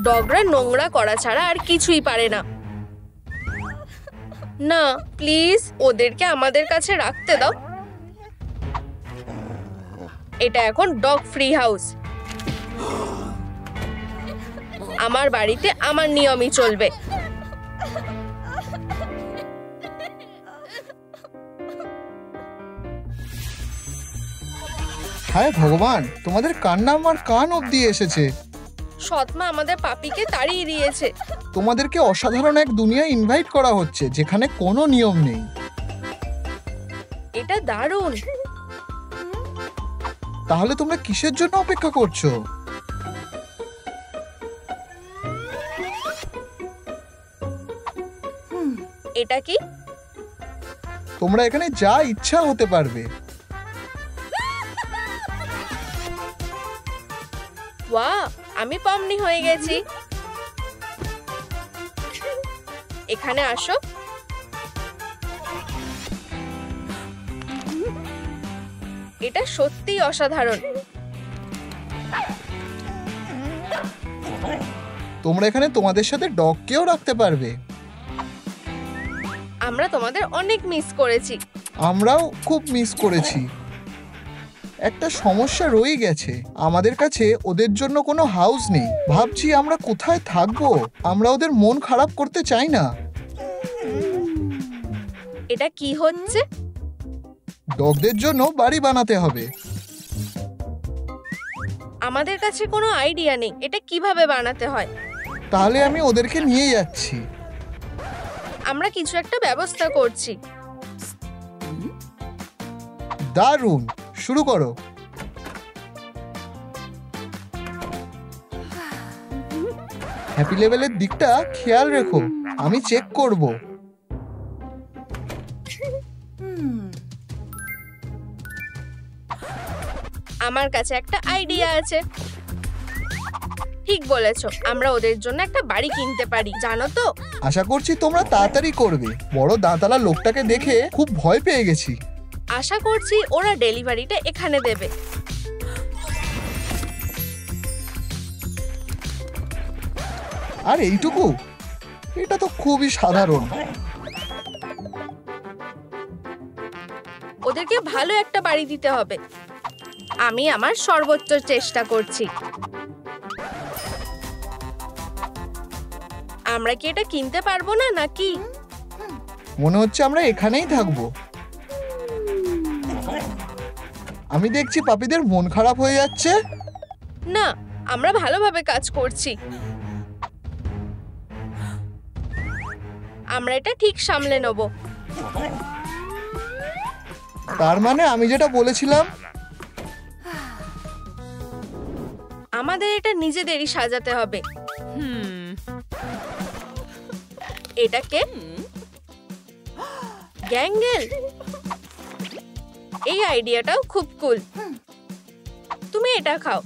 ডগরা নোংরা করা ছাড়া আর কিছুই পারে না। না প্লিজ, ওদেরকে আমাদের কাছে রাখতে দাও। এটা এখন ডগ ফ্রি হাউস। আমার বাড়িতে আমার নিয়মই চলবে। হায় ভগবান, তোমাদের কান্না আমার কান অবধি এসেছে। সৎমা আমাদের পাপিকে তাড়িয়ে দিয়েছে। তোমাদেরকে অসাধারণ এক দুনিয়ায় ইনভাইট করা হচ্ছে যেখানে কোনো নিয়ম নেই। এটা দারুণ। তাহলে তোমরা কিসের জন্য অপেক্ষা করছো? এটা কি? তোমরা এখানে যা ইচ্ছা হতে পারবে। ওয়াও, আমি পামনি হয়ে গেছি। এখানে আসো। এটা সত্যিই অসাধারণ। তোমরা এখানে তোমাদের সাথে ডগকেও রাখতে পারবে। আমরা তোমাদের অনেক মিস করেছি। আমরাও খুব মিস করেছি। একটা সমস্যা রয়ে গেছে, আমাদের কাছে ওদের জন্য কোনো হাউস নেই। ভাবছি আমরা কোথায় থাকবো। আমরা ওদের মন খারাপ করতে চাই না। এটা কি হচ্ছে? ডগদের জন্য বাড়ি বানাতে হবে। আমাদের কাছে কোনো আইডিয়া নেই এটা কিভাবে বানাতে হয়। তাহলে আমি ওদেরকে নিয়ে যাচ্ছি। আমরা কিছু একটা ব্যবস্থা করছি। দারুণ, শুরু করো। হ্যাপি লেভেলের দিকটা খেয়াল রেখো, আমি চেক করব। আমার কাছে একটা আইডিয়া আছে। ঠিক বলেছো, আমরা ওদের জন্য একটা বাড়ি কিনতে পারি, জানো তো? আশা করছি তোমরা তাড়াতাড়ি করবে। বড় দাঁতালা লোকটাকে দেখে খুব ভয় পেয়ে গেছি। আশা করছি ওরা ডেলিভারিটা এখানে দেবে। আর এইটুকু? এটা তো খুবই সাধারণ। ওদেরকে ভালো একটা বাড়ি দিতে হবে। আমি আমার সর্বোচ্চ চেষ্টা করছি। আমরা কি এটা কিনতে পারবো না নাকি? মনে হচ্ছে আমরা এখানেই থাকবো। আমি দেখছি পাপীদের মন খারাপ হয়ে যাচ্ছে। না, আমরা ভালোভাবে কাজ করছি। আমরা এটা ঠিক সামলে নেব। তার মানে আমি যেটা বলেছিলাম, আমাদের এটা নিজেদেরই সাজাতে হবে। এটাকে গ্যাঙ্গেল। এই আইডিয়াটাও খুব কুল। তুমি এটা খাও।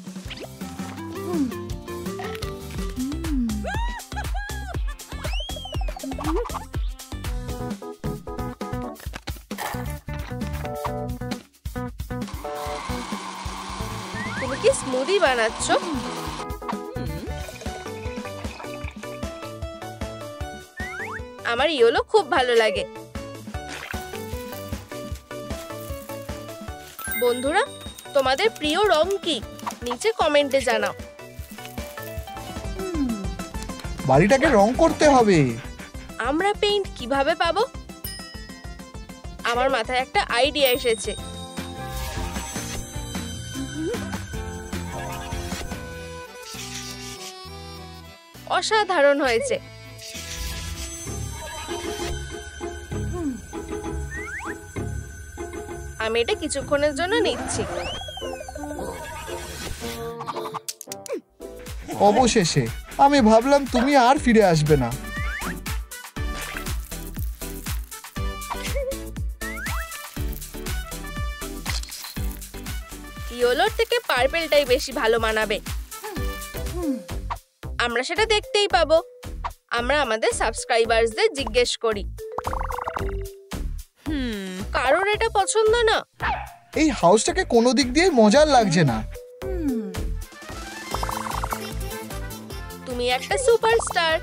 তুমি কি স্মুদি বানাচ্ছ? আমার ইয়েলো খুব ভালো লাগে। বন্ধুরা, তোমাদের প্রিয় রং কি? নিচে কমেন্টে জানাও। বাড়িটাকে রং করতে হবে। আমরা পেইন্ট কিভাবে পাবো? আমার মাথায় একটা আইডিয়া এসেছে। অসাধারণ হয়েছে। আমি এটা কিছুক্ষণের জন্য নিচ্ছি। অবশেষে আমি ভাবলাম তুমি আর ফিরে আসবে না। ইয়েলোর থেকে পার্পেলটাই বেশি ভালো মানাবে। আমরা সেটা দেখতেই পাবো। আমরা আমাদের সাবস্ক্রাইবারদের জিজ্ঞেস করি। কারোর এটা পছন্দ না। এই হাউসটাকে কোনো দিক দিয়ে মজার লাগছে না। তুমি তুমি একটা সুপারস্টার।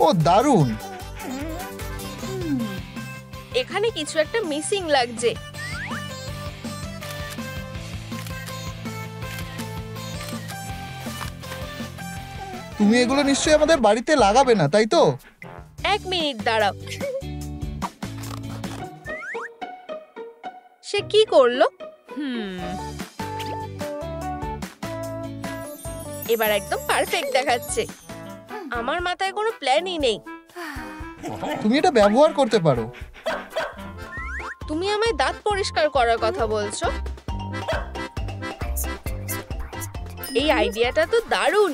ও দারুণ! এখানে কিছু একটা মিসিং লাগছে। তুমি এগুলো নিশ্চয়ই আমাদের বাড়িতে লাগাবে না, তাই তো? 1 মিনিট দাঁড়াও। সে কি করলো? এবার একদম পারফেক্ট দেখাচ্ছে। আমার মাথায় কোনো প্ল্যানই নেই। তুমি এটা ব্যবহার করতে পারো। তুমি আমায় দাঁত পরিষ্কার করার কথা বলছো? এই আইডিয়াটা তো দারুণ।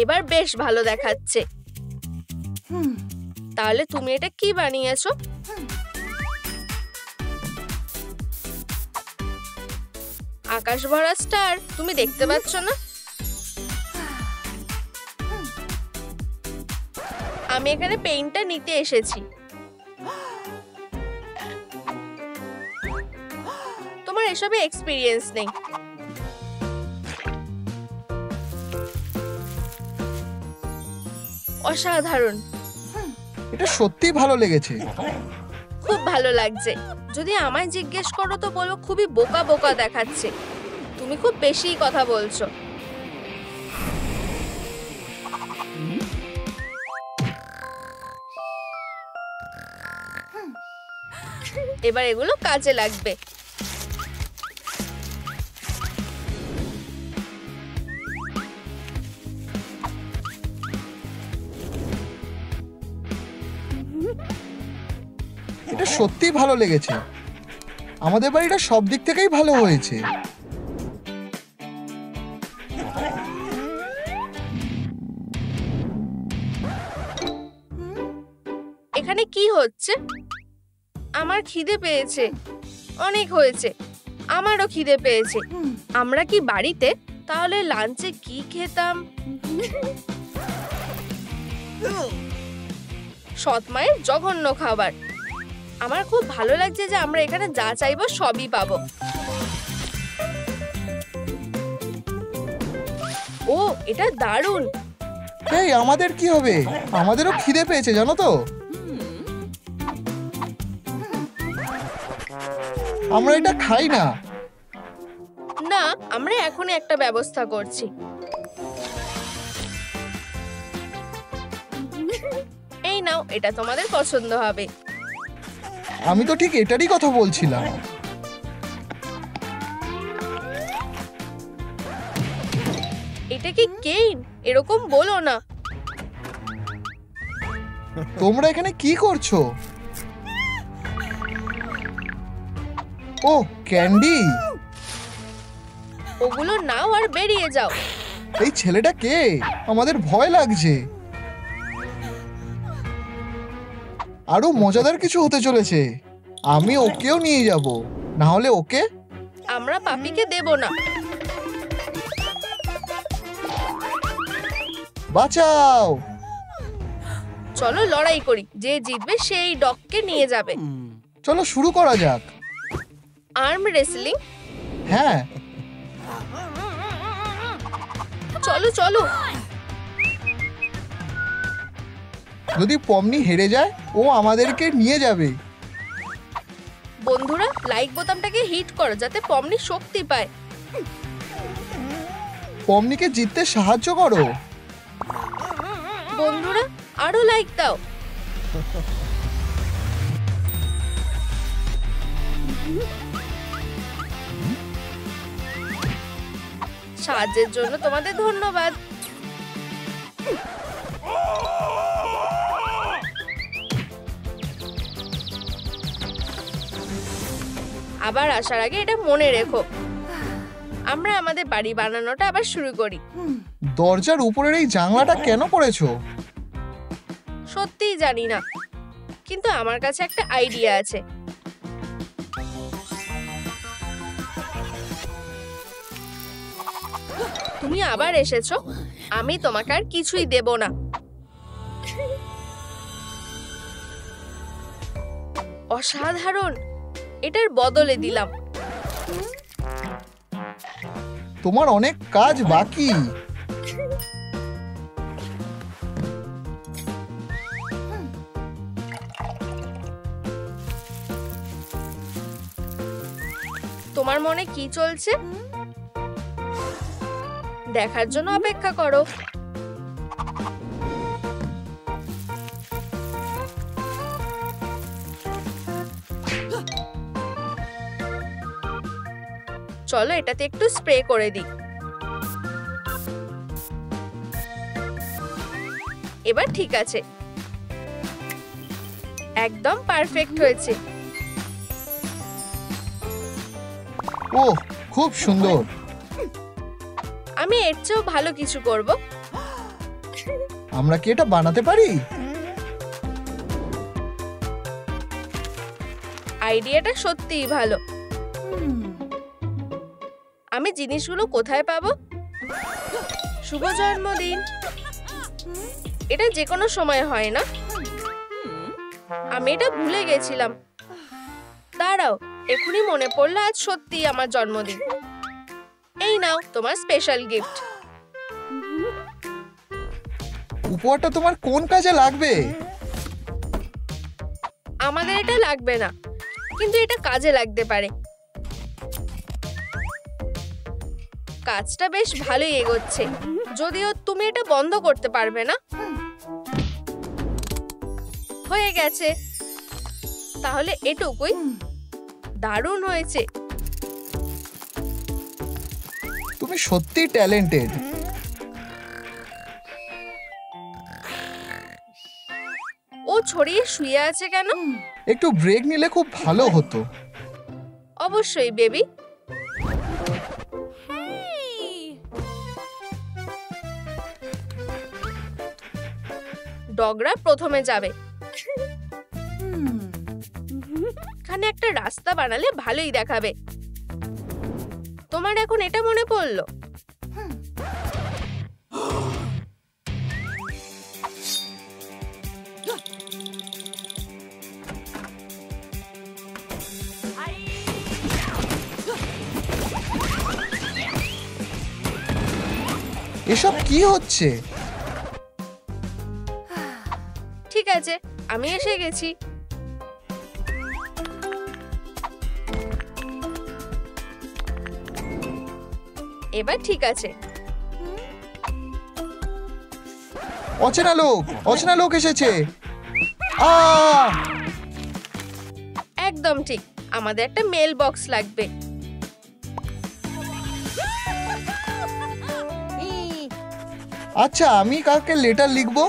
এবার বেশ ভালো দেখাচ্ছে। তাহলে তুমি এটা কি বানিয়েছো? আকাশ ভরা স্টার, তুমি দেখতে পাচ্ছ না? আমি এখানে পেইন্টটা নিতে এসেছি। তোমার এসবে এক্সপিরিয়েন্স নেই। অসাধারণ। এটা সত্যিই ভালো লেগেছে। খুব ভালো লাগছে। যদি আমায় জিজ্ঞেস করো তো বলবো খুবই বোকা বোকা দেখাচ্ছে। তুমি খুব বেশি কথা বলছো। এবার এগুলো কাজে লাগবে। এটা সত্যিই ভালো লেগেছে। আমাদের বাড়িটা সব দিক থেকেই ভালো হয়েছে। এখানে কি হচ্ছে? আমার খিদে পেয়েছে। অনেক হয়েছে। আমারও খিদে পেয়েছে। আমরা কি বাড়িতে? তাহলে লাঞ্চে কি খেতাম? সৎ মায়ের জঘন্য খাবার। আমার খুব ভালো লাগছে যে আমরা এখানে যা চাইবো সবই পাবো। ও, এটা দারুণ। এই আমাদের কি হবে? আমাদেরও খিদে পেয়েছে, জানো তো। আমরা এটা খাই না। না, আমরা এখনই একটা ব্যবস্থা করছি। এই নাও, এটা তোমাদের পছন্দ হবে। আমি তো ঠিক এটারই কথা বলছিলাম। এটা কি কেইন? এরকম বলো না। তোমরা এখানে কি করছো? ও, ক্যান্ডি। ওগুলো নাও আর বেরিয়ে যাও। এই ছেলেটা কে? আমাদের ভয় লাগছে। আরো মজাদার কিছু হতে চলেছে। আমি ওকেও নিয়ে যাব, না হলে ওকে আমরা পাপিকে দেব না। বাঁচাও। চলো লড়াই করি। যে জিতবে সেই ডগকে নিয়ে যাবে। চলো শুরু করা যাক। Arm wrestling? হ্যাঁ, চলো চলো। যদি পমনি হেরে যায় ও আমাদেরকে নিয়ে যাবে। বন্ধুরা, লাইক বোতামটাকে হিট করো যাতে পমনি শক্তি পায়। পমনিকে জিততে সাহায্য করো। বন্ধুরা, আরো লাইক দাও। সাহায্যের জন্য তোমাদের ধন্যবাদ। আবার আসার আগে এটা মনে রেখো, আমরা আমাদের বাড়ি বানানোটা আবার শুরু করি। দরজার উপরের এই জানলাটা কেন করেছো? সত্যিই জানি না, কিন্তু আমার কাছে একটা আইডিয়া আছে। তুমি আবার এসেছো। আমি তোমাকে আর কিছুই দেব না। অসাধারণ, এটার বদলে দিলাম। তোমার অনেক কাজ বাকি। তোমার মনে কি চলছে দেখার জন্য অপেক্ষা করো। চলো এটাতে একটু স্প্রে করে দিই। এবার ঠিক আছে, একদম পারফেক্ট হয়েছে। ওহ, খুব সুন্দর। আমি এর চেয়েও ভালো কিছু করব। আমরা কি এটা বানাতে পারি? আইডিয়াটা সত্যিই ভালো। আমি জিনিসগুলো কোথায় পাবো? শুভ জন্মদিন। এটা যে কোনো সময় হয় না? আমি এটা ভুলে গেছিলাম। দাঁড়াও, এখনই মনে পড়লো আজ সত্যিই আমার জন্মদিন। এই নাও তোমার স্পেশাল গিফট। উপহারটা তোমার কোন কাজে লাগবে? আমাদের এটা লাগবে না, কিন্তু এটা কাজে লাগতে পারে। কাজটা বেশ ভালোই এগোচ্ছে, যদিও তুমি এটা বন্ধ করতে পারবে না। হয়ে গেছে, তাহলে এটুকুই। দারুণ হয়েছে। তুমি সত্যি ট্যালেন্টেড। ও ছড়িয়ে শুয়ে আছে কেন? একটু ব্রেক নিলে খুব ভালো হতো। অবশ্যই বেবি। ডগরা প্রথমে যাবে। এখানে একটা রাস্তা বানালে ভালোই দেখাবে। তোমার এখন এটা মনে পড়লো? এসব কি হচ্ছে? ঠিক আছে, আমি এসে গেছি। এবার ঠিক আছে। অচেনা লোক এসেছে। একদম ঠিক, আমাদের একটা মেল বক্স লাগবে। আচ্ছা, আমি কাকে লেটার লিখবো?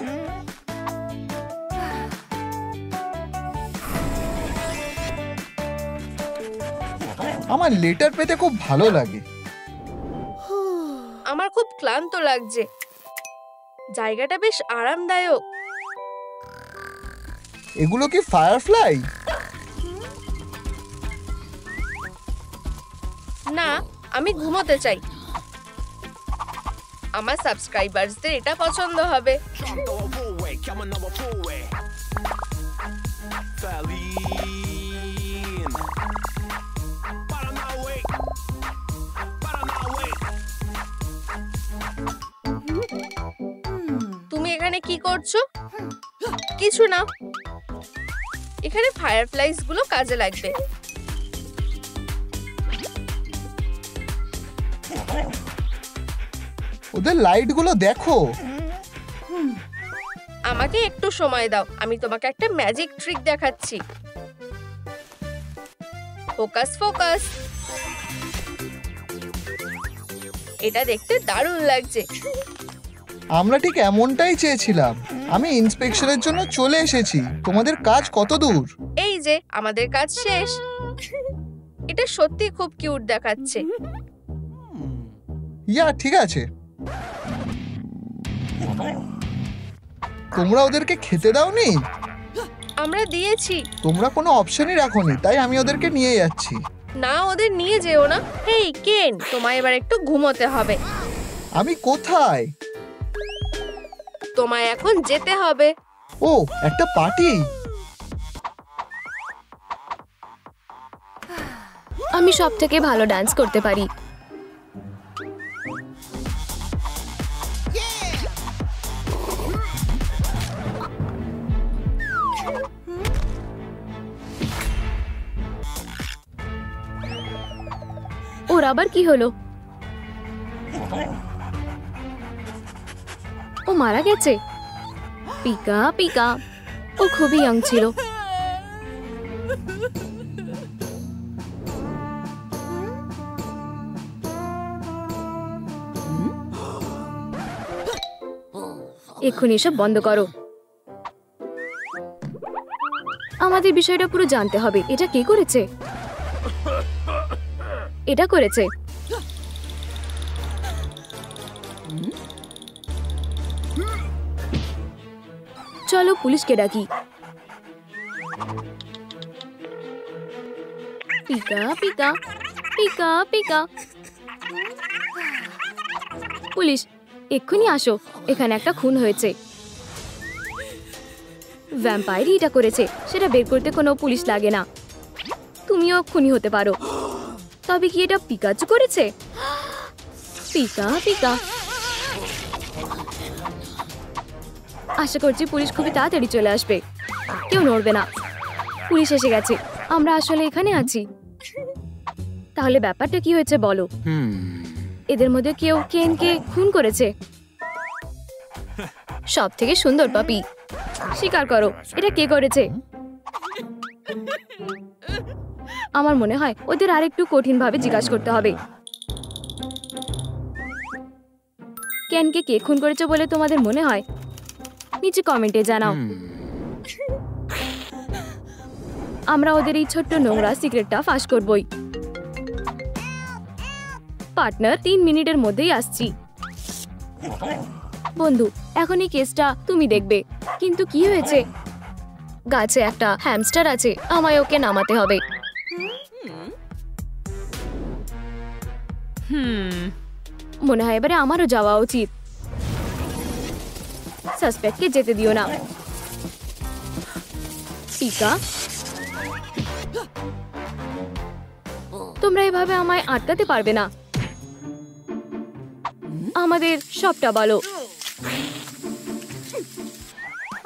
আমার লেটার পেতে খুব ভালো লাগে। আমার খুব ক্লান্ত লাগছে। জায়গাটা বেশ আরামদায়ক। এগুলো কি ফায়ারফ্লাই? না, আমি ঘুমোতে চাই। আমার সাবস্ক্রাইবারদের এটা পছন্দ হবে। তুমি এখানে কি করছো? কিছু না, এখানে ফায়ারফ্লাইজ গুলো কাজে লাগবে। ওদের লাইট গুলো দেখো। আমাকে একটু সময় দাও, আমি তোমাকে একটা ম্যাজিক ট্রিক দেখাচ্ছি। Focus focus. এটা দেখতে দারুণ লাগছে। আমরা ঠিক এমনটাই চেয়েছিলাম। আমি ইন্সপেকশনের জন্য চলে এসেছি। তোমাদের কাজ কত দূর? এই যে আমাদের কাজ শেষ। এটা সত্যি খুব কিউট দেখাচ্ছে। ইয়া, ঠিক আছে। তোমরা ওদেরকে খেতে দাওনি? আমরা দিয়েছি। তোমরা কোনো অপশনই রাখোনি, তাই আমি ওদেরকে নিয়ে যাচ্ছি। না, ওদের নিয়ে যেও না। হেই কেন, তোমায় এবার একটু ঘুমোতে হবে। আমি কোথায়? তোমায় এখন যেতে হবে। ও, একটা পার্টি। আমি সবথেকে ভালো ডান্স করতে পারি। ওর আবার কি হলো? ও মারা গেছে? পিকা পিকা, ও খুবই ইয়ং ছিল। এক্ষুনি এসব বন্ধ করো। আমাদের বিষয়টা পুরো জানতে হবে। এটা কে করেছে? এটা করেছে। চলো পুলিশকে ডাকি। Pika Pika Pika Pika. Police এক্ষুনি আসো, এখানে একটা খুন হয়েছে। ভ্যাম্পায়ারই এটা করেছে, সেটা বের করতে কোনো পুলিশ লাগে না। তুমিও খুনি হতে পারো। তবে কি এটা পিকাচু করেছে? Pika Pika. আশা করছি পুলিশ খুবই তাড়াতাড়ি চলে আসবে। কেউ নড়বে না। পুলিশ এসে গেছে। আমরা আসলে এখানে আছি। তাহলে ব্যাপারটা কি হয়েছে বলো? এদের মধ্যে কেউ কেনকে খুন করেছে। সব থেকে সুন্দর পাপি, স্বীকার করো এটা কে করেছে? আমার মনে হয় ওদের আরেকটু কঠিন ভাবে জিজ্ঞাসা করতে হবে। কেনকে কে খুন করেছে বলে তোমাদের মনে হয়? নিচে কমেন্টে জানাও। আমরা ওদের এই ছোট্ট নোংরা সিক্রেটটা ফাঁস করবই। পার্টনার 3 মিনিটের মধ্যেই আসছি। বন্ধু এখন এই কেসটা তুমি দেখবে। কিন্তু কি হয়েছে? গাছে একটা হ্যামস্টার আছে, আমায় ওকে নামাতে হবে। মনে হয় এবারে আমারও যাওয়া উচিত। সাসপেক্টকে যেতে দিও না। পিকা, তোমরা এভাবে আমায় আটকাতে পারবে না। আমাদের সবটা বলো।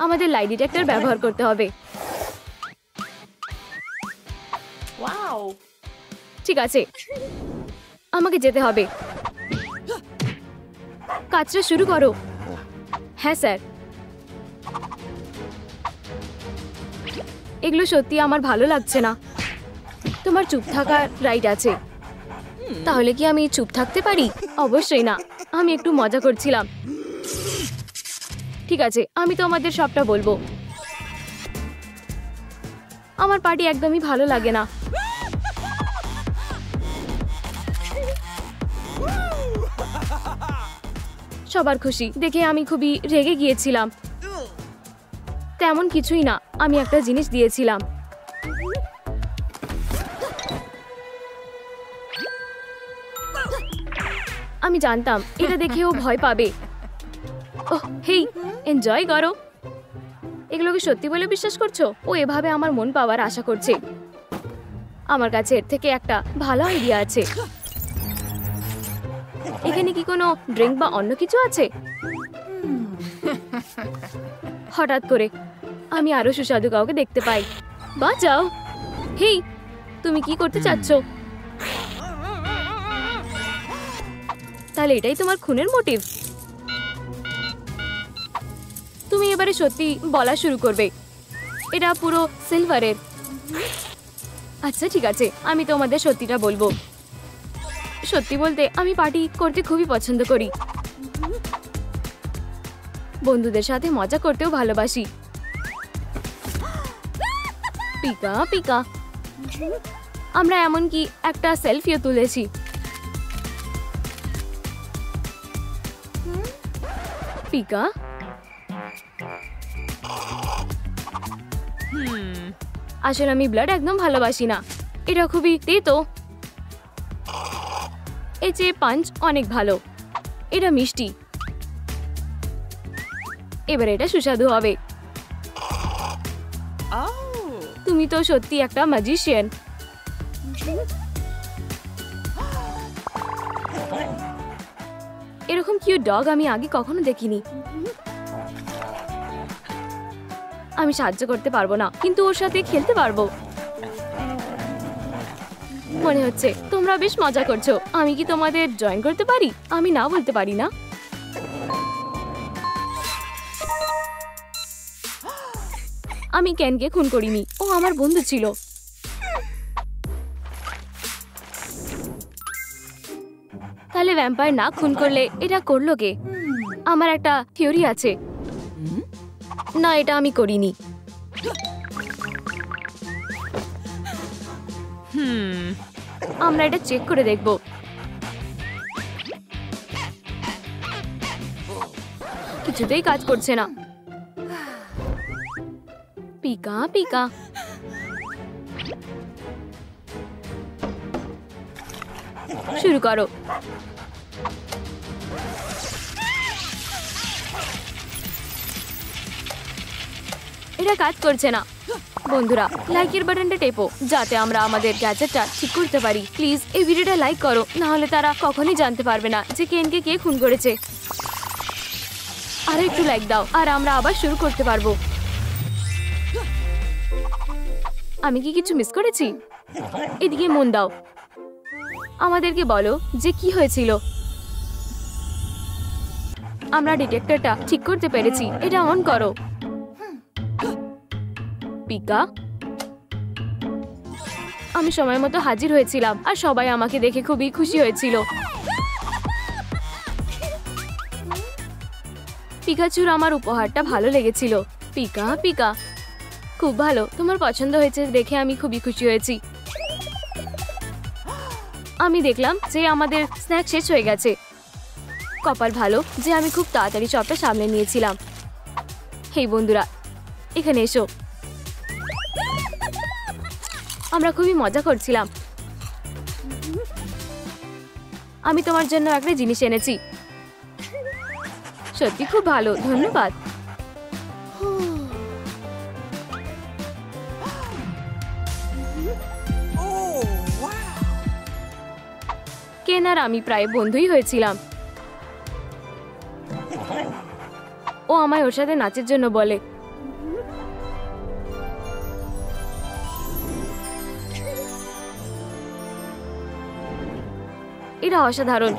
আমাদের লাই ডিটেক্টর ব্যবহার করতে হবে। ঠিক আছে, আমাকে যেতে হবে। কাজটা শুরু করো। হ্যাঁ স্যার। এগুলো সত্যি আমার ভালো লাগছে না। তোমার চুপ থাকার রাইট আছে। তাহলে কি আমি চুপ থাকতে পারি? অবশ্যই না, আমি একটু মজা করছিলাম। ঠিক আছে, আমি তোমাদের সবটা বলবো। আমার পার্টি একদমই ভালো লাগে না। সবার খুশি দেখে আমি খুবই রেগে গিয়েছিলাম। তেমন কিছুই না, আমি একটা জিনিস দিয়েছিলাম। আমি জানতাম এটা দেখে ও ভয় পাবে। ওহ হেই, এনজয় করো। এগুলোকে সত্যি বলে বিশ্বাস করছো? ও এভাবে আমার মন পাওয়ার আশা করছে। আমার কাছে এর থেকে একটা ভালো আইডিয়া আছে। এখানে কি কোনো ড্রিঙ্ক বা অন্য কিছু আছে? হঠাৎ করে আমি আরো সুস্বাদু কাউকে দেখতে পাই। বাঁচাও। হেই, তুমি কি করতে চাচ্ছ? তাহলে এটাই তোমার খুনের মোটিভ? তুমি এবারে সত্যি বলা শুরু করবে। এটা পুরো সিলভারের। আচ্ছা ঠিক আছে, আমি তোমাদের সত্যিটা বলবো। সত্যি বলতে আমি পার্টি করতে খুবই পছন্দ করি। বন্ধুদের সাথে মজা করতেও ভালোবাসি। Pika Pika. আমরা এমনকি একটা সেলফিও তুলেছি। পিকা, আসলে আমি ব্লাড একদম ভালোবাসি না। এটা খুবই তেতো। এই যে পাঞ্চ অনেক ভালো। এটা মিষ্টি। এবার এটা সুস্বাদু হবে। তুমি তো সত্যি একটা ম্যাজিশিয়ান। এরকম কিউট ডগ আমি আগে কখনো দেখিনি। আমি সাহায্য করতে পারবো না, কিন্তু ওর সাথে খেলতে পারবো। মনে হচ্ছে তোমরা বেশ মজা করছো। আমি কি তোমাদের জয়েন করতে পারি? আমি না বলতে পারি না। আমি কেনকে খুন করিনি, ও আমার বন্ধু ছিল। তাহলে ভ্যাম্পায়ার না খুন করলে এটা করলো কে? আমার একটা থিওরি আছে। না, এটা আমি করিনি। আমরা এটা চেক করে দেখব। কিছুতেই কাজ করছে না। পিকা পিকা, শুরু করো। এটা কাজ করছে না। বন্ধুরা, লাইকের বাটনটা টেপো যাতে আমরা আমাদের গ্যাজেটটা ঠিক করতে পারি। প্লিজ এই ভিডিওটা লাইক করো, না হলে তারা কখনোই জানতে পারবে না যে কেনকে কে খুন করেছে। আর একটু লাইক দাও আর আমরা আবার শুরু করতে পারবো। আমি কি কিছু মিস করেছি? এদিকে মন দাও, আমাদেরকে বলো যে কি হয়েছিল। আমরা ডিটেক্টরটা ঠিক করতে পেরেছি, এটা অন করো। পিকা, আমি সময় মতো হাজির হয়েছিলাম আর সবাই আমাকে দেখে খুবই খুশি হয়েছিল। পিকাচুর আমার উপহারটা ভালো লেগেছিল। পিকা পিকা, খুব ভালো, তোমার পছন্দ হয়েছে দেখে আমি খুবই খুশি হয়েছি। আমি দেখলাম যে আমাদের স্ন্যাক শেষ হয়ে গেছে। কপাল ভালো যে আমি খুব তাড়াতাড়ি সবটা সামলে নিয়েছিলাম। হেই বন্ধুরা, এখানে এসো। আমরা খুবই মজা করছিলাম। আমি তোমার জন্য একটা জিনিস এনেছি। সত্যি খুব ভালো, ধন্যবাদ। কেন আর আমি প্রায় বন্ধুই হয়েছিলাম। ও আমায় ওর সাথে নাচের জন্য বলে। এটা অসাধারণ।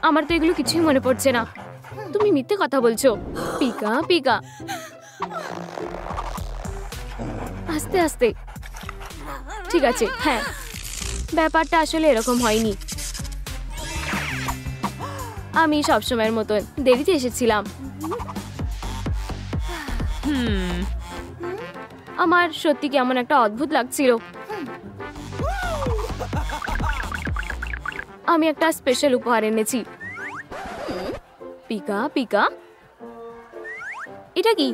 আমার তো এগুলো কিছুই মনে পড়ছে না। তুমি মিথ্যে কথা বলছো। পিকা পিকা, আস্তে আস্তে। ঠিক আছে, হ্যাঁ, ব্যাপারটা আসলে এরকম হয়নি। আমি সবসময়ের মতন দেরিতে এসেছিলাম। আমার সত্যি কেমন একটা অদ্ভুত লাগছিল। আমি একটা স্পেশাল উপহার এনেছি। পিকা পিকা, এটা কি?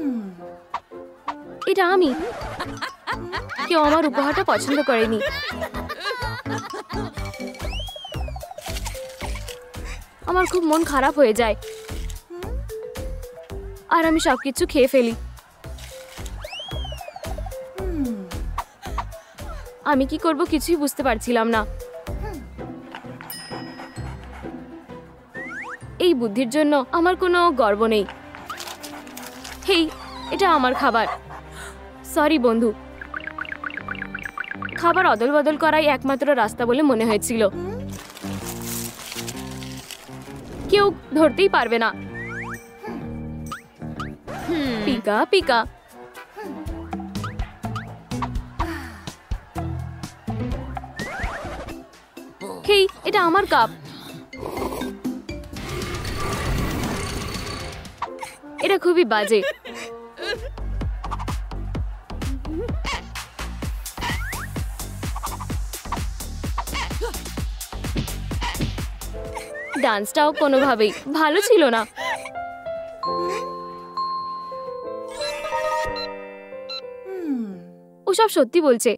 এটা আমি। কেউ আমার উপহারটা পছন্দ করেনি। আমার খুব মন খারাপ হয়ে যায় আর আমি সবকিছু খেয়ে ফেলি। আমি কি করব কিছুই বুঝতে পারছিলাম না। এই বুদ্ধির জন্য আমার কোনো গর্ব নেই। হেই, এটা আমার খাবার। সরি বন্ধু, খাবার অদল বদল করাই একমাত্র রাস্তা বলে মনে হয়েছিল। কেউ ধরতেই পারবে না। পিকা পিকা, হেই, এটা আমার কাপ। এটা খুবই বাজে। ডান্সটাও কোনোভাবেই ভালো ছিল না। ওসব সত্যি বলছে,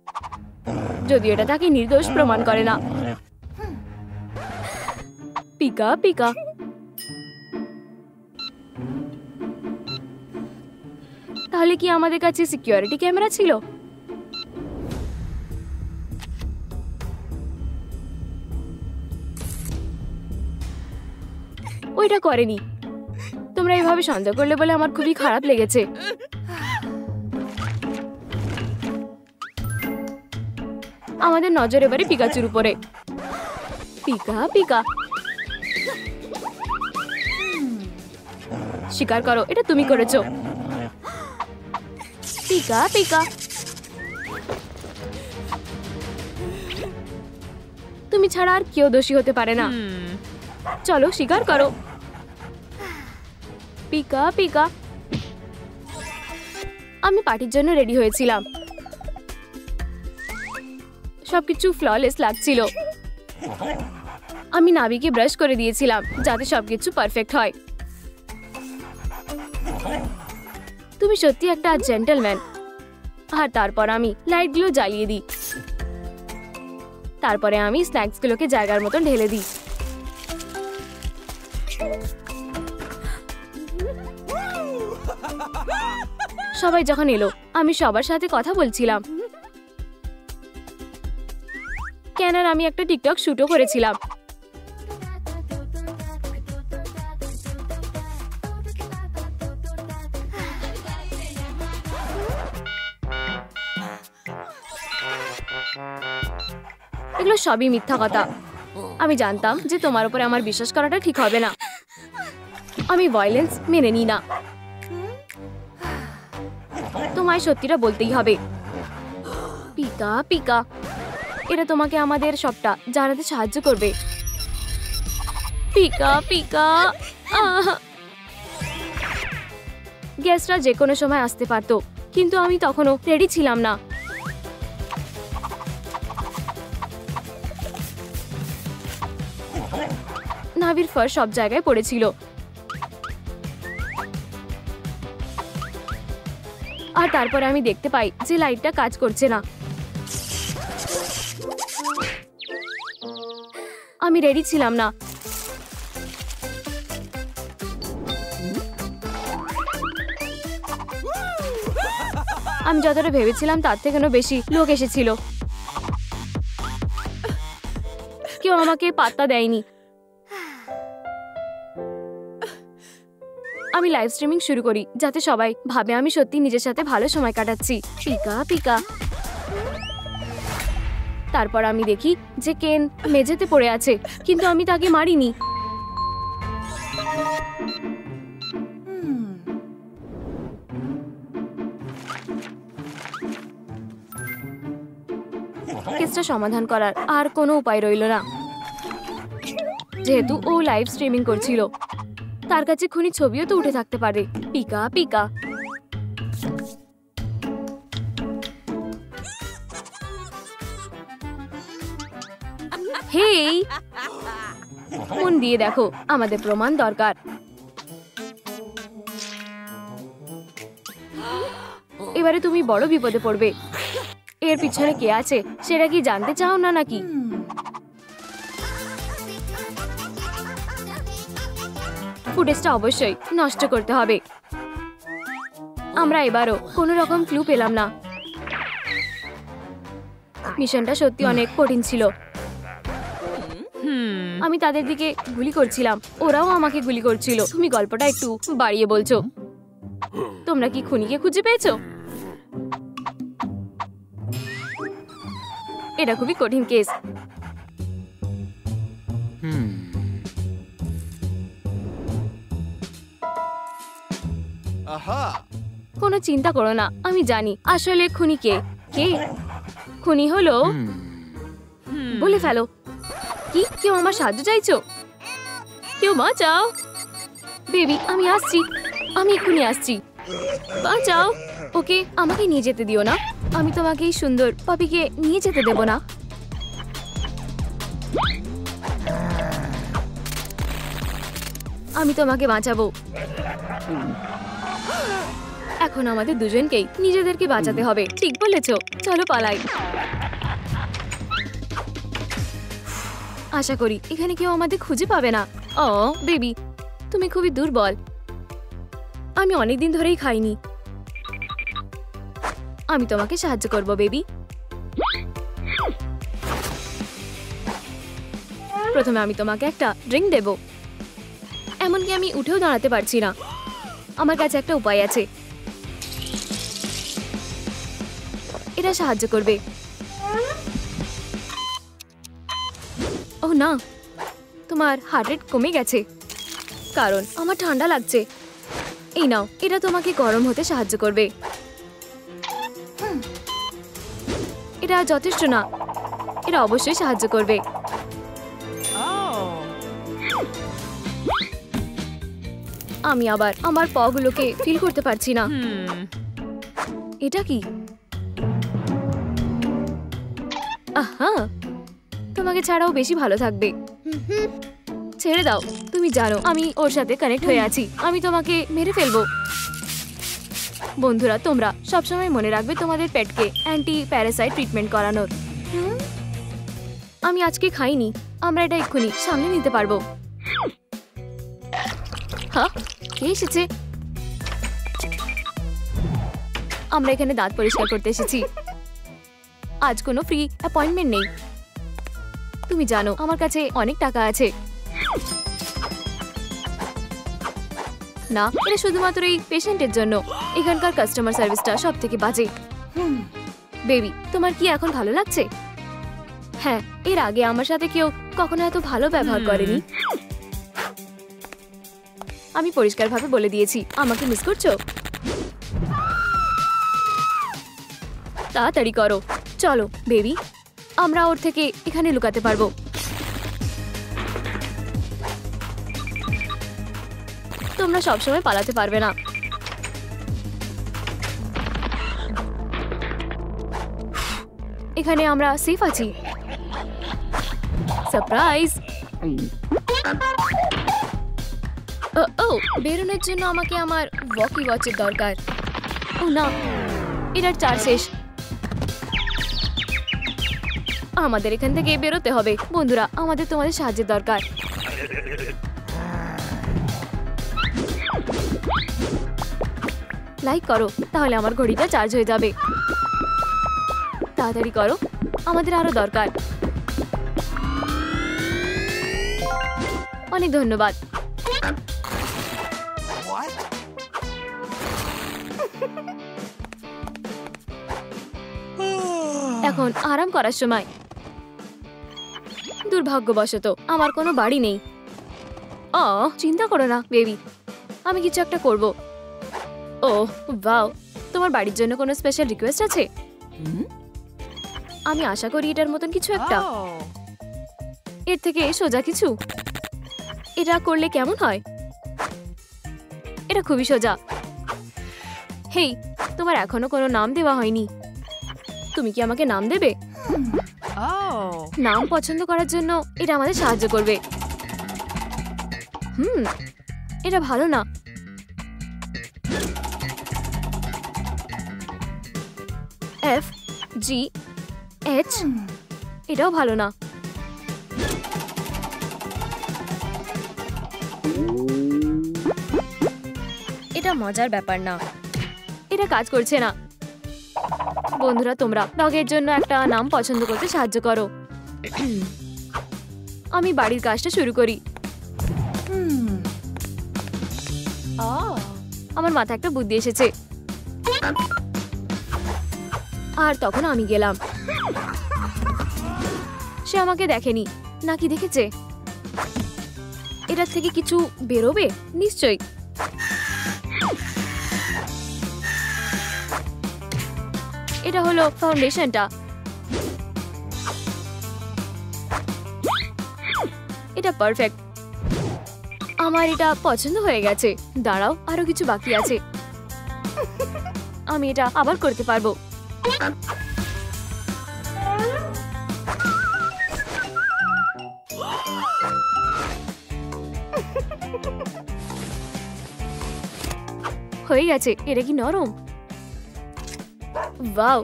যদি এটা তাকে নির্দোষ প্রমাণ করে না। পিকা পিকা, তাহলে তাহলে কি আমাদের কাছে সিকিউরিটি ক্যামেরা ছিল? ওইটা করেনি। তোমরা এভাবে সন্দেহ করলে বলে আমার খুবই খারাপ লেগেছে। আমাদের নজর এবারে পিকাচুর উপরে। পিকা পিকা, স্বীকার করো এটা তুমি করেছো। পিকা পিকা, তুমি ছাড়া আর কেউ দোষী হতে পারে না। চলো স্বীকার করো। পিকা পিকা, আমি পার্টির জন্য রেডি হয়েছিলাম। সবকিছু ফ্ললেস লাগছিল। আমি নাভিকে ব্রাশ করে দিয়েছিলাম যাতে সবকিছু পারফেক্ট হয়। তুমি সত্যি একটা জেন্টলম্যান। আর তারপর আমি লাইটগুলো জ্বালিয়ে দিই। তারপরে আমি স্ন্যাক্সগুলোকে জায়গার মতন ঢেলে দিই। সবাই যখন এলো আমি সবার সাথে কথা বলছিলাম। কেন আমি একটা টিকটক শুটও করেছিলাম। এগুলো সবই মিথ্যা কথা। আমি জানতাম যে তোমার উপরে আমার বিশ্বাস করাটা ঠিক হবে না। আমি ভায়োলেন্স মেনে নিই না। তোমায় সত্যিটা বলতেই হবে। পিকা পিকা, এটা তোমাকে আমাদের সবটা জানাতে সাহায্য করবে। পিকা পিকা, গেস্টরা যে কোনো সময় আসতে পারতো, কিন্তু আমি তখনও রেডি ছিলাম না। নাভির ফার সব জায়গায় পড়েছিল। আর তারপরে আমি দেখতে পাই যে লাইটটা কাজ করছে না। আমি রেডি ছিলাম না। আমি যতটা ভেবেছিলাম তার থেকেও বেশি লোক এসেছিল। কেউ আমাকে পাত্তা দেয়নি। আমি লাইভ স্ট্রিমিং শুরু করি যাতে সবাই ভাবে আমি সত্যি নিজের সাথে ভালো সময় কাটাচ্ছি। Pika Pika. তারপর আমি দেখি যে কেন মেঝেতে পড়ে আছে, কিন্তু আমি তাকে মারিনি। কেসটা সমাধান করার আর কোনো উপায় রইল না। যেহেতু ও লাইভ স্ট্রিমিং করছিল, তার কাছে খুনি ছবিও তো উঠে থাকতে পারে। Pika Pika. হেই, মন দিয়ে দেখো, আমাদের প্রমাণ দরকার। এবারে তুমি বড় বিপদে পড়বে। এর পিছনে কে আছে সেটা কি জানতে চাও না নাকি? ফুটেজটা অবশ্যই নষ্ট করতে হবে। আমরা এবারও কোনো রকম ক্লু পেলাম না। মিশনটা সত্যি অনেক কঠিন ছিল। আমি তাদের দিকে গুলি করছিলাম, ওরাও আমাকে গুলি করছিল। তুমি গল্পটা একটু বাড়িয়ে বলছো। তোমরা কি খুনিকে খুঁজে পেয়েছো? এটা খুবই কঠিন কেস। কোনো চিন্তা করো না, আমি জানি আসলে খুনি কে। কে খুনি হলো বলে ফেলো। কি কেউ আমার সাহায্য চাইছো? কেউ বাঁচাও। বেবি আমি আসছি, আমি এক্ষুনি আসছি। বাঁচাও ওকে, আমাকে নিয়ে যেতে দিও না। আমি তোমাকে এই সুন্দর পাপিকে নিয়ে যেতে দেব না। আমি তোমাকে বাঁচাবো। এখন আমাদের দুজনকেই নিজেদেরকে বাঁচাতে হবে। ঠিক বলেছো, চলো পালাই। আশা করি এখানে কেউ আমাদের খুঁজে পাবে না। ও বেবি, তুমি খুবই দুর্বল। আমি অনেকদিন ধরেই খাইনি। আমি তোমাকে সাহায্য করব বেবি। প্রথমে আমি তোমাকে একটা ড্রিঙ্ক দেব। এমনকি আমি উঠেও দাঁড়াতে পারছি না। আমার কাছে একটা উপায় আছে, এটা সাহায্য করবে। ও না, তোমার হার্ট রেট কমে গেছে কারণ আমার ঠান্ডা লাগছে। এই নাও, এটা তোমাকে গরম হতে সাহায্য করবে। এটা যথেষ্ট না, এটা অবশ্যই সাহায্য করবে। আমি আবার আমার পাগুলোকে ফিল করতে পারছি না। এটা কি? আহা, তোমাকে ছাড়াও বেশি ভালো থাকবে। ছেড়ে দাও, তুমি জানো আমি ওর সাথে কানেক্ট হয়ে আছি। আমি তোমাকে মেরে ফেলবো। বন্ধুরা, তোমরা সবসময় মনে রাখবে তোমাদের পেটকে অ্যান্টি প্যারাসাইট ট্রিটমেন্ট করানোর। আমি আজকে খাইনি, আমরা এটা এক্ষুনি সামলে নিতে পারবো। হ্যাঁ, কে এসেছে? আমরা এখানে দাঁত পরিষ্কার করতে এসেছি। আজ কোনো ফ্রি অ্যাপয়েন্টমেন্ট নেই। তুমি জানো আমার কাছে অনেক টাকা আছে। না, এটা শুধুমাত্র এই পেশেন্টের জন্য। এখানকার কাস্টমার সার্ভিসটা সব থেকে বাজে। বেবি, তোমার কি এখন ভালো লাগছে? হ্যাঁ, এর আগে আমার সাথে কেউ কখনো এত ভালো ব্যবহার করেনি। আমি পরিষ্কারভাবে বলে দিয়েছি। আমাকে মিস করছো? তাড়াতাড়ি করো। চলো বেবি, আমরা ওর থেকে এখানে লুকাতে পারবো। তোমরা সবসময় পালাতে পারবে না। এখানে আমরা সেফ আছি। সারপ্রাইজ! ও, বেরোনোর জন্য আমাকে আমার ওয়াকি ওয়াচের দরকার। ও না, এটার চার্জ শেষ। আমাদের এখান থেকে বেরোতে হবে। বন্ধুরা, আমাদের তোমাদের সাহায্যের দরকার। লাইক করো, তাহলে আমার ঘড়িটা চার্জ হয়ে যাবে। তাড়াতাড়ি করো, আমাদের আরো দরকার। অনেক ধন্যবাদ। এখন আরাম করার সময়। দুর্ভাগ্যবশত আমার কোনো বাড়ি নেই। চিন্তা করো না বেবি, আমি কিছু একটা করব। ও ওয়াও, তোমার বাড়ির জন্য কোনো স্পেশাল রিকোয়েস্ট আছে? আমি আশা করি এটার মতন কিছু একটা। এর থেকে সোজা কিছু। এটা করলে কেমন হয়? এটা খুবই সোজা। হেই, তোমার এখনো কোনো নাম দেওয়া হয়নি। তুমি কি আমাকে নাম দেবে? নাম পছন্দ করার জন্য এটা আমাদের সাহায্য করবে। এটা ভালো না। FGH, এটাও ভালো না। এটা মজার ব্যাপার না। এটা কাজ করছে না। বন্ধুরা, তোমরা ডগের জন্য একটা নাম পছন্দ করতে সাহায্য করো। আমি বাড়ির কাজটা শুরু করি। আমার মাথায় একটা বুদ্ধি এসেছে। আর তখন আমি গেলাম। সে আমাকে দেখেনি, নাকি দেখেছে? এটার থেকে কিছু বেরোবে নিশ্চয়ই। এটা হলো ফাউন্ডেশনটা। এটা পারফেক্ট। আমার এটা পছন্দ হয়ে গেছে। দাঁড়াও, আরো কিছু বাকি আছে। আমি এটা আবার করতে পারবো। হয়ে গেছে। এটা কি নরম? ওয়াও,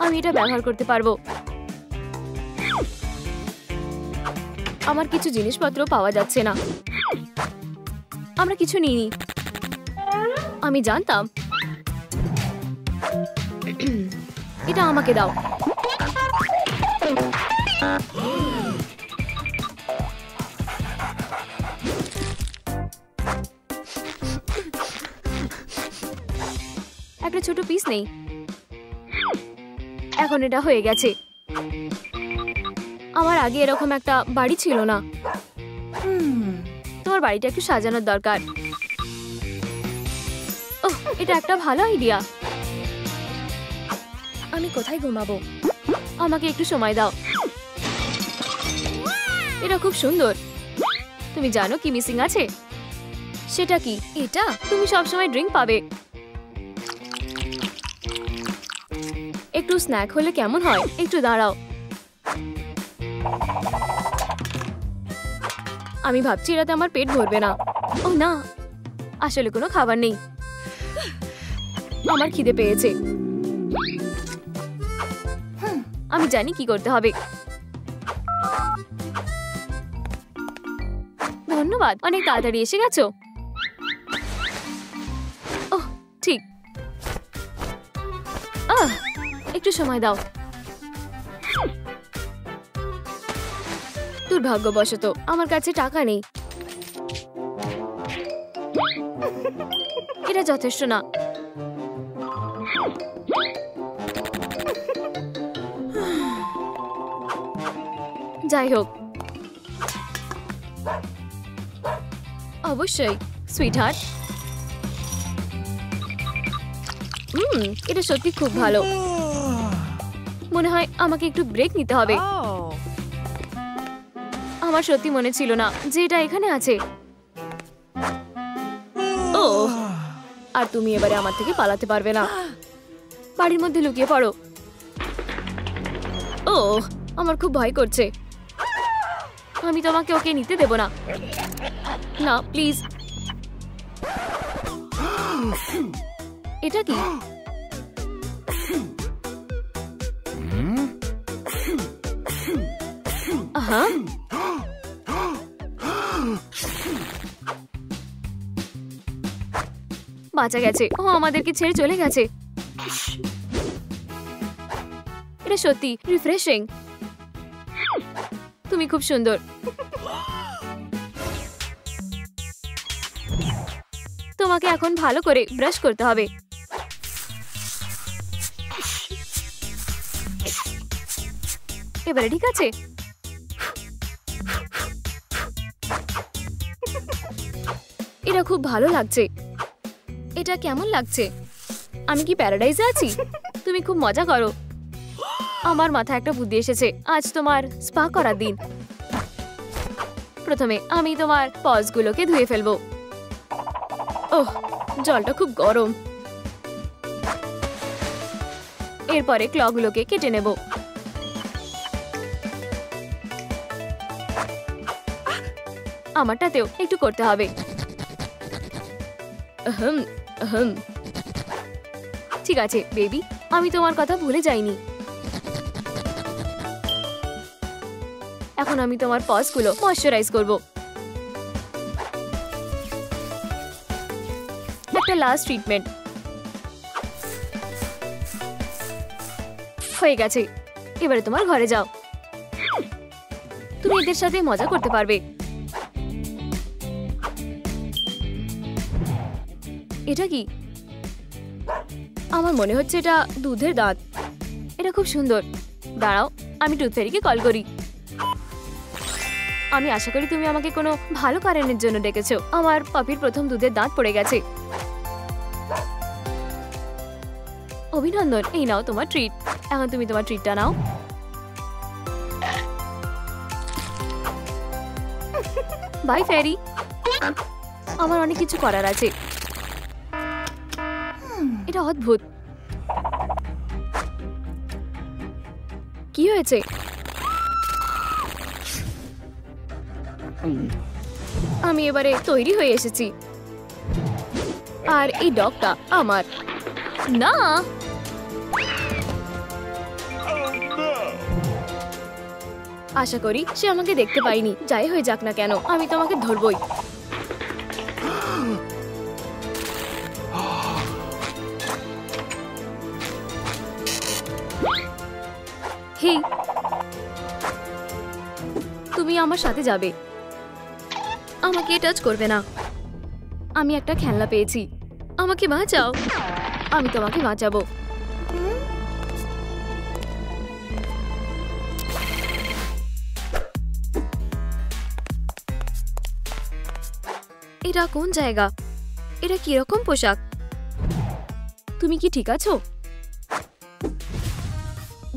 আমি এটা ব্যবহার করতে পারবো। আমার কিছু জিনিসপত্র পাওয়া যাচ্ছে না। আমরা কিছু নিইনি। আমি জানতাম। এটা আমাকে দাও। একটা ছোট পিস নেই। এখন এটা হয়ে গেছে। আমার আগে এরকম একটা বাড়ি ছিল না। তোমার বাড়িটা একটু সাজানোর দরকার। ওহ, এটা একটা ভালো আইডিয়া। আমি কোথায় ঘুমাবো? আমাকে একটু সময় দাও। এটা খুব সুন্দর। তুমি জানো কি মিসিং আছে? সেটা কি? এটা তুমি সবসময় ড্রিঙ্ক পাবে। একটু স্ন্যাক হলে কেমন হয়? একটু দাঁড়াও। আমি ভাবছি এটাতে আমার পেট ভরবে না। ও না, আসলে কোনো খাবার নেই। আমার খিদে পেয়েছে। আমি জানি কি করতে হবে। ধন্যবাদ, অনেক তাড়াতাড়ি এসে গেছো। ওহ, ঠিক। একটু সময় দাও। দুর্ভাগ্যবশত আমার কাছে টাকা নেই। এটা যথেষ্ট না। যাই হোক, অবশ্যই সুইটহার্ট। এটা সত্যি খুব ভালো। মনে হয় আমাকে একটু ব্রেক নিতে হবে। আমার সত্যি মনে ছিল না যে এটা এখানে আছে। ও, আর তুমি এবারে আমার থেকে পালাতে পারবে না। বাড়ির মধ্যে লুকিয়ে পড়ো। ও, আমার খুব ভয় করছে। আমি তোমাকে ওকে নিতে দেব না। না প্লিজ। এটা কি? আহা, বাঁচা গেছে। ও আমাদেরকে ছেড়ে চলে গেছে। এটা সত্যি রিফ্রেশিং। তুমি খুব সুন্দর। তোমাকে এখন ভালো করে ব্রাশ করতে হবে। এবারে ঠিক আছে? এটা খুব ভালো লাগছে। এটা কেমন লাগছে? আমি কি প্যারাডাইজে আছি? তুমি খুব মজা করো। আমার মাথায় একটা বুদ্ধি এসেছে। আজ তোমার স্পা করার দিন। প্রথমে আমি তোমার পজগুলোকে ধুয়ে ফেলবো। ওহ, জলটা খুব গরম। এরপরে ক্লগুলোকে কেটে নেব। আমারটাতেও একটু করতে হবে। ঠিক আছে বেবি, আমি তোমার কথা ভুলে যাইনি। এখন আমি তোমার পজগুলো ময়শ্চারাইজ করব। একটা লাস্ট ট্রিটমেন্ট হয়ে গেছে। এবারে তোমার ঘরে যাও। তুমি এদের সাথে মজা করতে পারবে। এটা কি? আমার মনে হচ্ছে এটা দুধের দাঁত। এটা খুব সুন্দর। দাঁড়াও, আমি টুথ ফেরিকে কল করি। আমি আশা করি তুমি আমাকে কোনো ভালো কারণের জন্য ডেকেছো। আমার পাপির প্রথম দুধের দাঁত পড়ে গেছে। অভিনন্দন, এই নাও তোমার ট্রিট। এখন তুমি তোমার ট্রিটটা নাও। বাই ফেরি। আমার অনেক কিছু করার আছে। এটা অদ্ভুত। কি হয়েছে? আমি এবারে তৈরি হয়ে এসেছি। আর এই ডগটা আমার না। আশা করি সে আমাকে দেখতে পায়নি। যাই হয়ে যাক না কেন, আমি তোমাকে ধরবই। হেই, তুমি আমার সাথে যাবে। আমাকে টাচ করবে না। আমি একটা খেলনা পেয়েছি। আমাকে বাঁচাও। আমি তোমাকে বাঁচাবো। এটা কোন জায়গা? এটা কিরকম পোশাক? তুমি কি ঠিক আছো?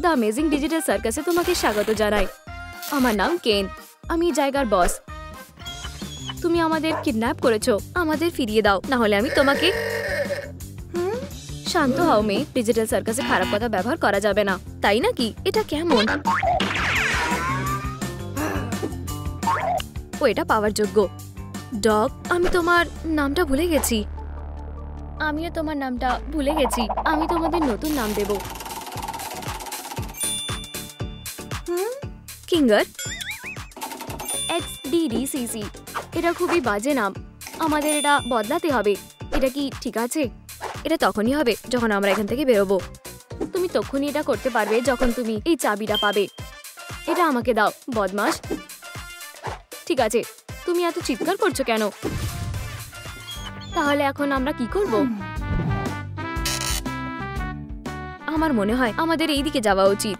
দ্য অ্যামেজিং ডিজিটাল সার্কাসে তোমাকে স্বাগত জানাই। আমার নাম কেন। আমি এই জায়গার বস। তুমি আমাদের কিডন্যাপ করেছো। আমাদের ফিরিয়ে দাও, না হলে আমি তোমাকে। শান্ত হও মেয়ে। ডিজিটাল সার্কাসে খারাপ কথা ব্যবহার করা যাবে না, তাই নাকি? এটা কেমন? ও এটা পাওয়ার যোগ্য। ডগ, আমি তোমার নামটা ভুলে গেছি। আমিও তোমার নামটা ভুলে গেছি। আমি তোমাদের নতুন নাম দেব। কিঙ্গার। XDDCC। এটা খুবই বাজে নাম। আমাদের এটা বদলাতে হবে। এটা কি ঠিক আছে? এটা তখনই হবে যখন আমরা এখান থেকে বেরোবো। তুমি তখনই এটা করতে পারবে যখন তুমি এই চাবিটা পাবে। এটা আমাকে দাও, বদমাশ। ঠিক আছে, তুমি এত চিৎকার করছো কেন? তাহলে এখন আমরা কি করব? আমার মনে হয় আমাদের এই দিকে যাওয়া উচিত।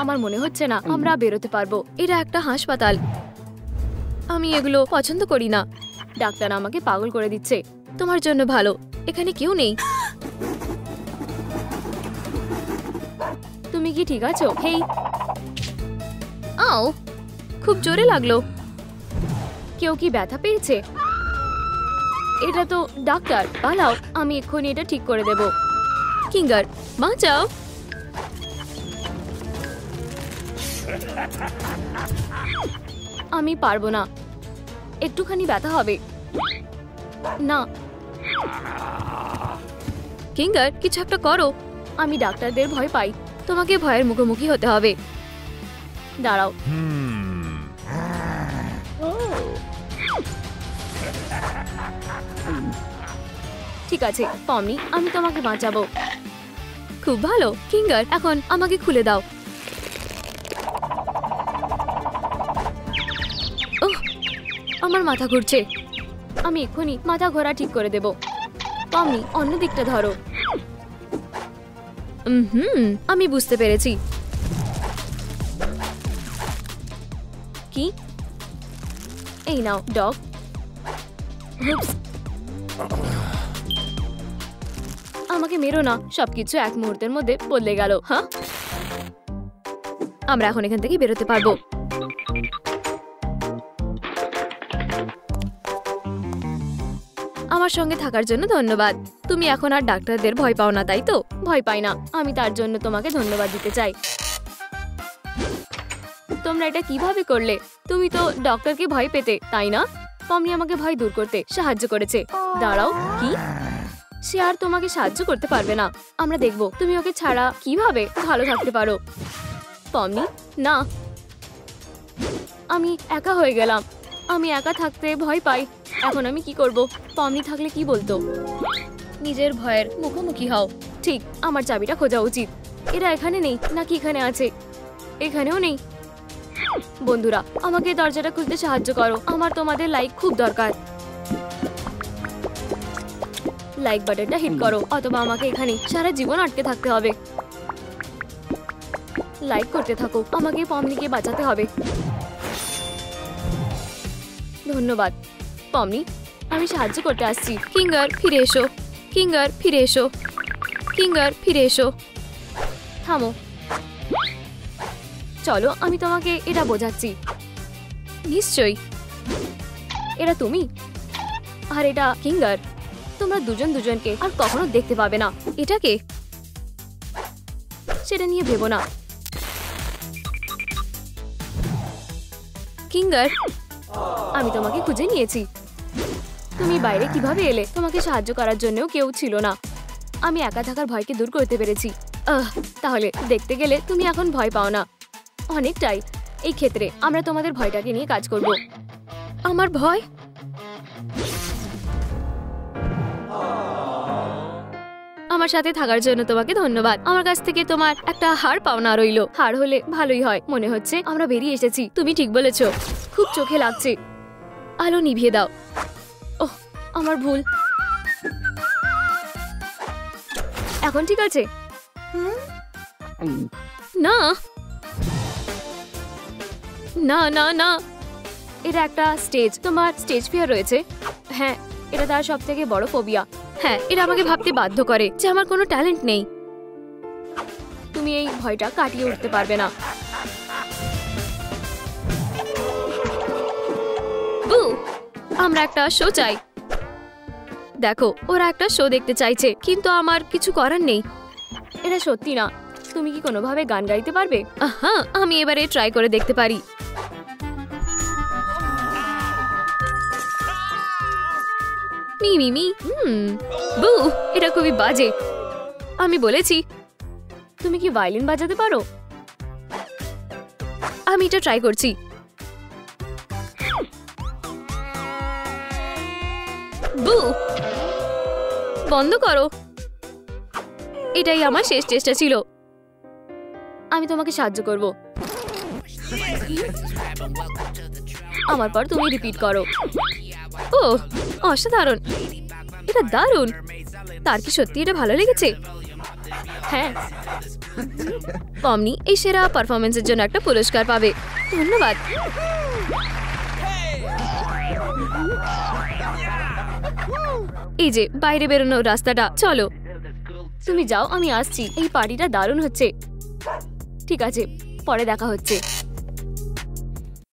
আমার মনে হচ্ছে না আমরা বেরোতে পারবো। এটা একটা হাসপাতাল। আমি এগুলো পছন্দ করি না। ডাক্তার আমাকে পাগল করে দিচ্ছে। তোমার জন্য ভালো এখানে কেউ নেই। তুমি কি ঠিক আছো? হেই, আও, খুব জোরে লাগলো। কেউ কি ব্যথা পেয়েছে? এটা তো ডাক্তার। পালাও, আমি এক্ষুনি এটা ঠিক করে দেব। কিঙ্গার, বাঁচাও। আমি পারবো না। একটুখানি ব্যথা হবে। না কিঙ্গার, কিছু একটা করো। আমি ডাক্তারদের ভয় পাই। তোমাকে ভয়ের মুখোমুখি হতে হবে। দাঁড়াও। ঠিক আছে পমি, আমি তোমাকে বাঁচাবো। খুব ভালো কিঙ্গার, এখন আমাকে খুলে দাও। ওহ, আমার মাথা ঘুরছে। আমি এক্ষুনি মাথা ঘোরা ঠিক করে দেব। পমি, অন্য দিকটা ধরো। আমি বুঝতে পেরেছি। কি? এই নাও ডগ। আমাকে মেরো না। সবকিছু এক মুহূর্তের মধ্যে বদলে গেল। হ্যাঁ, আমরা এখন এখান থেকে বেরোতে পারবো। আমার সঙ্গে থাকার জন্য ধন্যবাদ। তুমি এখন আর ডাক্তারদের ভয় পাও না, তাই তো? ভয় পাই না। আমি তার জন্য তোমাকে ধন্যবাদ দিতে চাই। তোমরা এটা কিভাবে করলে? তুমি তো ডক্টরকে ভয় পেতে, তাই না? পমি আমাকে ভয় দূর করতে সাহায্য করেছে। দাঁড়াও, কি? সে আর তোমাকে সাহায্য করতে পারবে না। আমরা দেখব তুমি ওকে ছাড়া কিভাবে ভালো থাকতে পারো। পমি, না, আমি একা হয়ে গেলাম। আমি একা থাকতে ভয় পাই। এখন আমি কি করব? পমি থাকলে কি বলতো? নিজের ভয়ের মুখোমুখি হও। ঠিক, আমার চাবিটা খোঁজা উচিত। এরা এখানে নেই নাকি এখানে আছে? এখানেও নেই। বন্ধুরা, আমাকে দরজাটা খুলতে সাহায্য করো। আমার তোমাদের লাইক খুব দরকার। লাইক বাটনটা হিট করো, অথবা আমাকে এখানে সারা জীবন আটকে থাকতে হবে। লাইক করতে থাকো। আমাকে পমনিকে বাঁচাতে হবে। ধন্যবাদ পমনি, আমি সাহায্য করতে আসছি। কিঙ্গার, ফিরে এসো। কিঙ্গার, ফিরে এসো। কিঙ্গার, ফিরে এসো। থামো। চলো, আমি তোমাকে এটা বোঝাচ্ছি। নিশ্চয়ই। এটা তুমি আর এটা কিঙ্গার। তোমরা দুজন দুজনকে আর কখনো দেখতে পাবে না। এটাকে সেটা নিয়ে ভেবো না। কিঙ্গার, আমি তোমাকে খুঁজে নিয়েছি। তুমি বাইরে কিভাবে এলে? তোমাকে সাহায্য করার জন্যও কেউ ছিল না। আমি একা থাকার ভয়কে দূর করতে পেরেছি। তাহলে দেখতে গেলে তুমি এখন ভয় পাও না। অনেকটাই। এই ক্ষেত্রে আমরা তোমাদের ভয়টাকে নিয়ে কাজ করব। আমার ভয়? আমার সাথে থাকার জন্য তোমাকে ধন্যবাদ। আমার কাছ থেকে তোমার একটা হার পাওনা রইলো। হার হলে ভালোই হয়। মনে হচ্ছে আমরা বেরিয়ে এসেছি। তুমি ঠিক বলেছো, খুব চোখে লাগছে। আলো নিভিয়ে দাও। ওহ, আমার ভুল। এখন ঠিক আছে? না না না না, এটা একটা স্টেজ। তোমার স্টেজ ফিয়ার রয়েছে? হ্যাঁ, এটা তার সব থেকে বড় ফোবিয়া। হ্যাঁ, এটা আমাকে ভাবতে বাধ্য করে যে আমার কোনো ট্যালেন্ট নেই। তুমি এই ভয়টা কাটিয়ে উঠতে পারবে না। বু, আমরা একটা শো চাই। দেখো, ওরা একটা শো দেখতে চাইছে, কিন্তু আমার কিছু করার নেই। এটা সত্যি না। তুমি কি কোনোভাবে গান গাইতে পারবে? হ্যাঁ, আমি এবারে ট্রাই করে দেখতে পারি। Me me me. বু, এটা খুবই বাজে। আমি বলেছি। তুমি কি ভায়োলিন বাজাতে পারো? আমি এটা ট্রাই করছি। বু, বন্ধ করো। এটাই আমার শেষ চেষ্টা ছিল। আমি তোমাকে সাহায্য করব। আমার পর তুমি রিপিট করো। ও, অসাধারণ। এটা দারুণ। তার কি সত্যি এটা ভালো লেগেছে? হ্যাঁ, পমনি এই সেরা পারফরমেন্সের জন্য একটা পুরস্কার পাবে। ধন্যবাদ। এই যে বাইরে বেরোনোর রাস্তাটা, চলো। তুমি যাও, আমি আসছি। এই পার্টিটা দারুণ হচ্ছে। ঠিক আছে, পরে দেখা হচ্ছে।